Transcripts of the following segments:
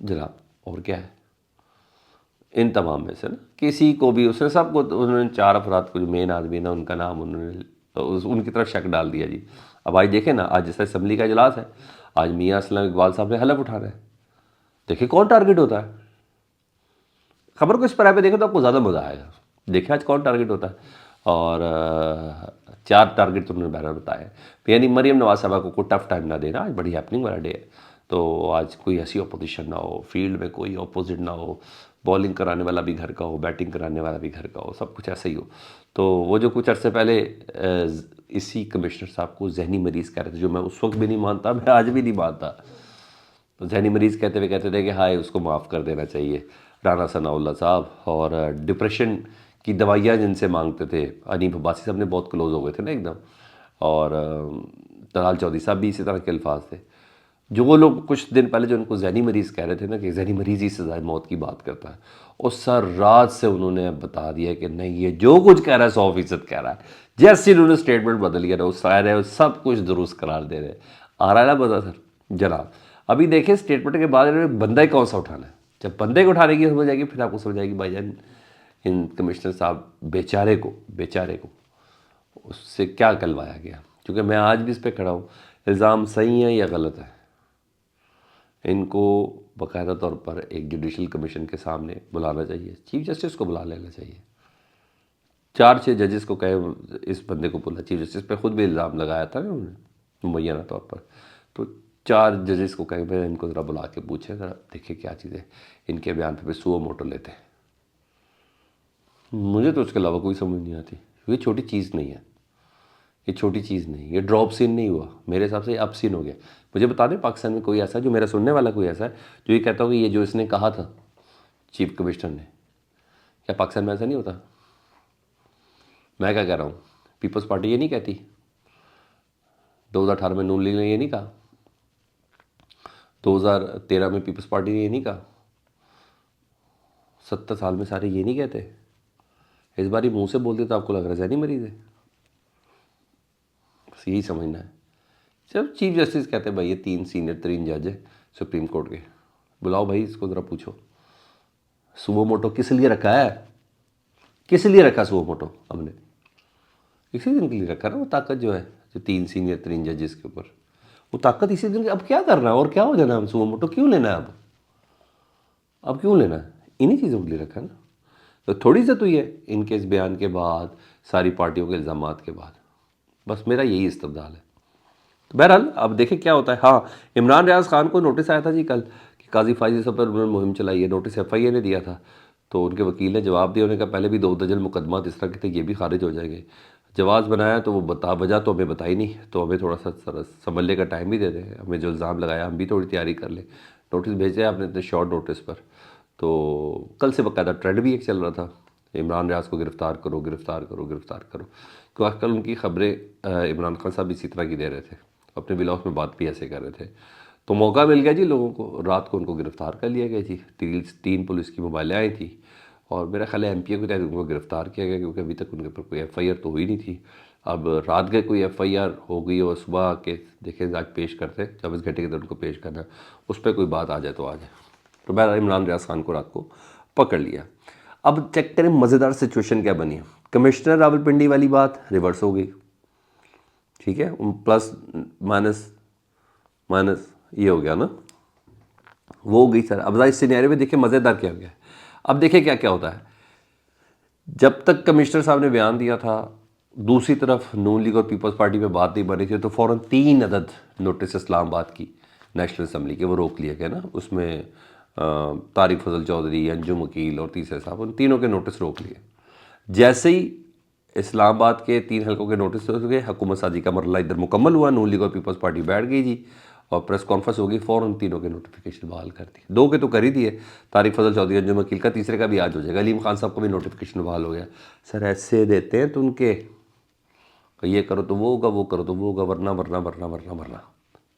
جناب اور کیا ہے ان تمام میں سے نا کسی کو بھی اس نے سب کو انہوں نے 4 افراد کو جو مین آدمی نا ان کا نام انہوں نے ان کی طرف شک ڈال دیا جی. اب آج دیکھیں نا آج جیسے اسمبلی کا اجلاس ہے آج میاں اسلم اقبال صاحب نے حلف اٹھانا ہے. دیکھیں کون ٹارگٹ ہوتا ہے خبر کو اس پر پہ دیکھیں تو آپ کو زیادہ مزہ آئے گا. دیکھیں آج کون ٹارگٹ ہوتا ہے اور 4 ٹارگٹ تو انہوں نے بہرحال بتایا ہے. یعنی مریم نواز صاحبہ کو کوئی ٹف ٹائم نہ دینا آج بڑی ہیپننگ والا ڈے ہے. تو آج کوئی ایسی اپوزیشن نہ ہو فیلڈ میں کوئی اپوزٹ نہ ہو بالنگ کرانے والا بھی گھر کا ہو بیٹنگ کرانے والا بھی گھر کا ہو سب کچھ ایسا ہی ہو. تو وہ جو کچھ عرصے پہلے اسی کمشنر صاحب کو ذہنی مریض کہہ رہے تھے جو میں اس وقت بھی نہیں مانتا میں آج بھی نہیں مانتا. تو ذہنی مریض کہتے ہوئے کہتے تھے کہ ہائے اس کو معاف کر دینا چاہیے رانا ثناء اللہ صاحب. اور ڈپریشن کی دوائیاں جن سے مانگتے تھے انیف عباسی صاحب نے بہت کلوز ہو گئے تھے نا ایک دم. اور طلال چودھری صاحب بھی اسی طرح کے الفاظ تھے. جو وہ لوگ کچھ دن پہلے جو ان کو ذہنی مریض کہہ رہے تھے نا کہ ذہنی مریض ہی سزائے موت کی بات کرتا ہے اور سر رات سے انہوں نے بتا دیا کہ نہیں یہ جو کچھ کہہ رہا ہے 100% کہہ رہا ہے. جیسے انہوں نے اسٹیٹمنٹ بدل گیا وہ سارے سب کچھ درست قرار دے رہے آ رہا ہے نا بتا سر جناب. ابھی دیکھیں اسٹیٹمنٹ کے بعد انہوں نے بندہ ہی کون سا اٹھانا ہے. جب بندے کو اٹھانے کی سمجھ آئے گی پھر آپ کو سمجھ آئے گی بھائی جان ان کمشنر صاحب بیچارے کو اس سے کیا کلوایا گیا. کیونکہ میں آج بھی اس پہ کھڑا ہوں الزام صحیح ہے یا غلط ہے ان کو باقاعدہ طور پر ایک جوڈیشل کمیشن کے سامنے بلانا چاہیے. چیف جسٹس کو بلا لینا چاہیے. 4-6 ججز کو کہے اس بندے کو بولا چیف جسٹس پہ خود بھی الزام لگایا تھا نا انہوں نے مبینہ طور پر. تو 4 ججز کو کہے میں ان کو ذرا بلا کے پوچھیں ذرا دیکھیں کیا چیزیں ان کے بیان پہ سو موٹو لیتے ہیں. مجھے تو اس کے علاوہ کوئی سمجھ نہیں آتی. یہ چھوٹی چیز نہیں ہے یہ چھوٹی چیز نہیں یہ ڈراپ سین نہیں ہوا میرے حساب سے یہ اپ سین ہو گیا. مجھے بتا دیں پاکستان میں کوئی ایسا جو میرا سننے والا کوئی ایسا ہے جو یہ کہتا ہو کہ یہ جو اس نے کہا تھا چیف کمشنر نے کیا پاکستان میں ایسا نہیں ہوتا. میں کیا کہہ رہا ہوں پیپلز پارٹی یہ نہیں کہتی 2018 میں نون لیگ نے یہ نہیں کہا 2013 میں پیپلز پارٹی نے یہ نہیں کہا 70 سال میں سارے یہ نہیں کہتے. اس بار ہی منہ سے بولتے تو آپ کو لگ رہا ہے ذہنی مریض ہے. بس یہی سمجھنا ہے. جب چیف جسٹس کہتے ہیں بھائی یہ 3 سینئر ترین جج ہے سپریم کورٹ کے بلاؤ بھائی اس کو ذرا پوچھو سومو موٹو کس لیے رکھا ہے کس لیے رکھا سومو موٹو ہم نے اسی دن کے لیے رکھا نا. وہ طاقت جو ہے جو 3 سینئر ترین ججز کے اوپر وہ طاقت اسی دن اب کیا کرنا ہے اور کیا ہو جانا ہم سومو موٹو کیوں لینا ہے اب کیوں لینا ہے انہی چیزوں کے لیے رکھا نا. تو تھوڑی سی تو یہ ان کے اس بیان کے بعد ساری پارٹیوں کے الزامات کے بعد بس میرا یہی استدلال ہے. تو بہرحال اب دیکھیں کیا ہوتا ہے. ہاں عمران ریاض خان کو نوٹس آیا تھا جی کل کہ قاضی فائزی صاحب پر انہوں نے مہم چلائی ہے. نوٹس ایف آئی اے نے دیا تھا تو ان کے وکیل نے جواب دیا. انہوں نے کہا پہلے بھی 2 درجن مقدمات اس طرح کے تھے یہ بھی خارج ہو جائیں گے. جواز بنایا تو وہ وجہ تو ہمیں بتائی نہیں تو ہمیں تھوڑا سا سنبھلنے کا ٹائم بھی دے دیں ہمیں جو الزام لگایا ہم بھی تھوڑی تیاری کر لیں. نوٹس بھیجے آپ نے اتنے شارٹ نوٹس پر. تو کل سے باقاعدہ ٹرینڈ بھی ایک چل رہا تھا عمران ریاض کو گرفتار کرو گرفتار کرو گرفتار کرو. کیونکہ آج کل ان کی خبریں عمران خان صاحب اسی طرح کی دے رہے تھے اپنے بلاؤس میں بات بھی ایسے کر رہے تھے. تو موقع مل گیا جی لوگوں کو رات کو ان کو گرفتار کر لیا گیا جی. 3 پولیس کی موبائلیں آئی تھیں اور میرا خیال ہے ایم پی اے کے تحت ان کو گرفتار کیا گیا کیونکہ ابھی تک ان کے اوپر کوئی ایف آئی آر تو ہوئی نہیں تھی. اب رات گئے کوئی ایف آئی آر ہو گئی اور صبح کے دیکھیں آج پیش کرتے 24 گھنٹے کے اندر ان کو پیش کرنا ہے اس پہ کوئی بات آ جائے تو آ جائے. تو بہرحال عمران ریاض خان کو رات کو پکڑ لیا. اب چیک کریں مزیدار سچویشن کیا بنی. کمشنر راول پنڈی والی بات ریورس ہو گئی ٹھیک ہے پلس مائنس یہ ہو گیا نا وہ ہو گئی سر. اب اس سینیریو میں دیکھیں مزیدار کیا ہو گیا. اب دیکھیں کیا کیا ہوتا ہے. جب تک کمشنر صاحب نے بیان دیا تھا دوسری طرف نون لیگ اور پیپلز پارٹی میں بات نہیں بنی تھی تو فوراً 3 عدد نوٹس اسلام آباد کی نیشنل اسمبلی کے وہ روک لیے گئے نا. اس میں طارق فضل چودھری انجم وکیل اور تیسرے صاحب ان تینوں کے نوٹس روک لیے. جیسے ہی اسلام آباد کے 3 حلقوں کے نوٹس ہو گئے حکومت سازی کا مرحلہ ادھر مکمل ہوا. نون لیگ اور پیپلز پارٹی بیٹھ گئی جی اور پریس کانفرنس ہوگی فوراً تینوں کے نوٹیفیکیشن بحال کر دی. 2 کے تو کر ہی دیے طارق فضل چودھری انجم وکیل کا. تیسرے کا بھی آج ہو جائے گا. علیم خان صاحب کا بھی نوٹیفیکیشن بحال ہو گیا. سر ایسے دیتے ہیں تو ان کے یہ کرو تو وہ ہوگا وہ کرو تو وہ ہوگا ورنہ ورنہ ورنہ ورنہ ورنہ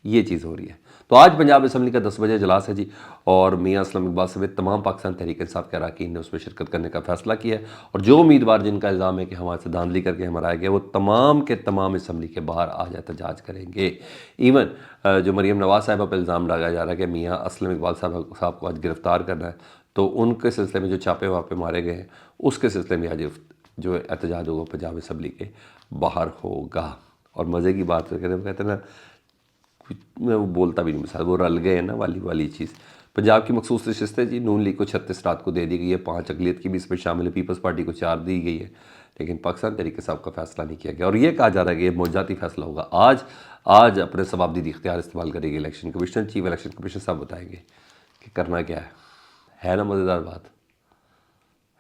یہ چیز ہو رہی ہے. تو آج پنجاب اسمبلی کا 10 بجے اجلاس ہے جی، اور میاں اسلم اقبال سمیت تمام پاکستان تحریک انصاف کے اراکین نے اس میں شرکت کرنے کا فیصلہ کیا ہے، اور جو امیدوار جن کا الزام ہے کہ ہمارے سے دھاندلی کر کے ہمارا گیا، وہ تمام کے تمام اسمبلی کے باہر آج احتجاج کریں گے. ایون جو مریم نواز صاحبہ پہ الزام لگایا جا رہا ہے کہ میاں اسلم اقبال صاحب کو آج گرفتار کرنا ہے، تو ان کے سلسلے میں جو چھاپے واپے مارے گئے ہیں اس کے سلسلے میں آج جو احتجاج ہوگا پنجاب اسمبلی کے باہر ہوگا. اور مزے کی بات کہتے ہیں نا، میں وہ بولتا بھی نہیں، مثال وہ رل گئے ہیں نا والی چیز. پنجاب کی مخصوص نشستیں جی نون لیگ کو 36 رات کو دے دی گئی ہے، 5 اقلیت کی بھی اس میں شامل ہے، پیپلز پارٹی کو 4 دی گئی ہے، لیکن پاکستان تحریک انصاف کا فیصلہ نہیں کیا گیا. اور یہ کہا جا رہا ہے کہ یہ معجزاتی فیصلہ ہوگا. آج اپنے ثوابدید اختیار استعمال کرے گی election commission, chief election commission صاحب بتائیں گے کہ کرنا کیا ہے نا مزیدار بات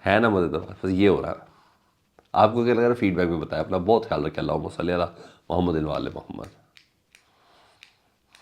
ہے نا مزیدار بات. بس یہ ہو رہا ہے. آپ کو کیا لگ رہا ہے؟ فیڈ بیک میں بتایا. اپنا بہت خیال رکھیں. اللہم صلی علی محمد و آل محمد.